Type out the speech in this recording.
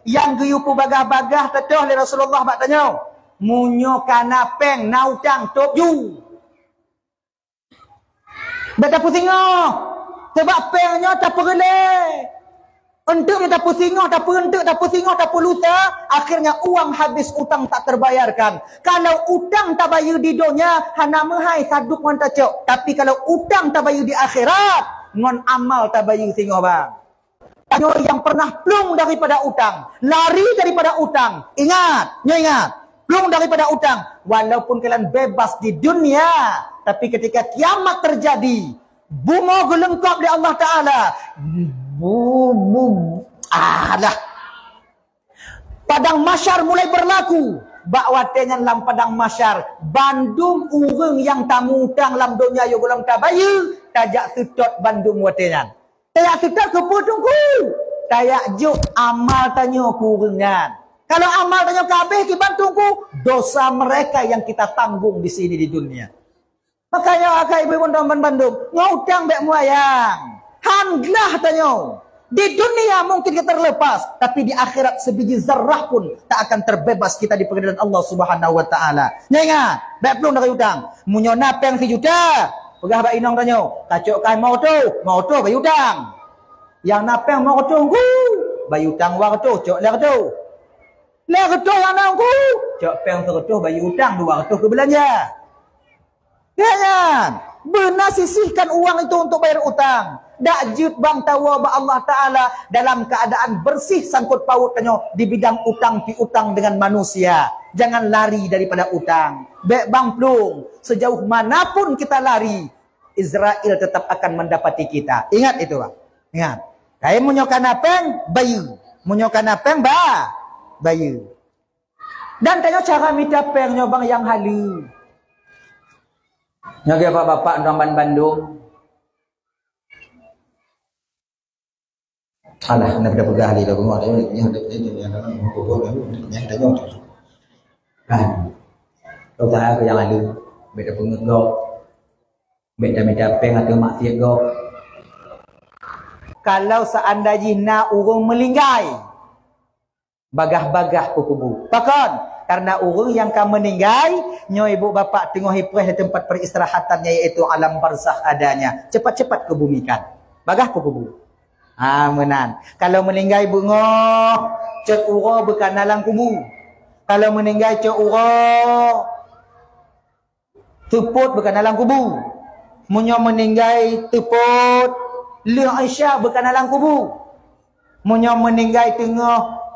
yang guyupu bagah-bagah tetuh oleh Rasulullah bak tanya. Munyo kana peng nau tang top you. Beta pusingo. Sebab pengnya tak perle. Entuknya tak pusingo, tak pentuk, tak pusingo, tak lusa. Akhirnya uang habis, utang tak terbayarkan. Kalau utang tak bayar di dunia, hana mehai saduk ngon tak cok. Tapi kalau utang tak bayar di akhirat, ngon amal tak bayar singo bang. Nyo yang pernah plung daripada utang, lari daripada utang. Ingat, nyo ingat. Plung daripada utang. Walaupun kalian bebas di dunia, tapi ketika kiamat terjadi, bunga gelengkap di Allah Ta'ala. Padang masyar mulai berlaku. Bak watenya dalam padang masyar. Bandung urang yang tamu utang dalam dunia yang belum tabayar. Tajak setot bandung watenya. Tajak setot keputungku. Tajak juk amal tanya kurengan. Kalau amal tanya kabeh kibantungku, dosa mereka yang kita tanggung di sini di dunia. Makanya akak ibu teman Bandung, ngutang bek muayang. Hanglah tanya. Di dunia mungkin kita terlepas, tapi di akhirat sebiji zarrah pun tak akan terbebas kita di pengadilan Allah Subhanahu wa taala. Ingat, bek belum dari hutang. Munyo napeng 1 juta. Pegah bak inong tanya, kacok kai mau tu bayi hutang. Yang napeng mau tu, bayi hutang war tu, cok lek tu. Lek tu yang nangku, cok peng 100 bayi hutang 200 ke belanja. Jangan. Benar sisihkan uang itu untuk bayar utang. Dak jut bang tawa ba Allah Ta'ala dalam keadaan bersih sangkut paut kanyo di bidang utang piutang dengan manusia. Jangan lari daripada utang. Bek bang plung, sejauh manapun kita lari, Israel tetap akan mendapati kita. Ingat itu bang. Ingat. Kai munyokan apeng bayu. Munyokan apeng bayu. Dan tanya cara minta pengnya bang yang halu. Nyagi bapak-bapak Ramban Bandung. Alah, nak dah pegah ali dah bengok yang kan. Kau tak aku yang lalu. Beda pengut go. Beda minta peng atau maksiat go. Kalau seandainya nak urung melinggai, bagah-bagah kukubu. Pakon. Karena orang yang akan meninggal, nyo ibu bapak tengok hipreh di tempat peristirahatannya, yaitu alam barzakh adanya. Cepat-cepat kebumikan. Bagah kukubu. Menan. Kalau meninggal bunga, cek ura bukan dalam kubu. Kalau meninggal cek ura, tuput bukan dalam kubu. Munyo meninggal tuput, liang Aisyah bukan dalam kubu. Munyo meninggal tengah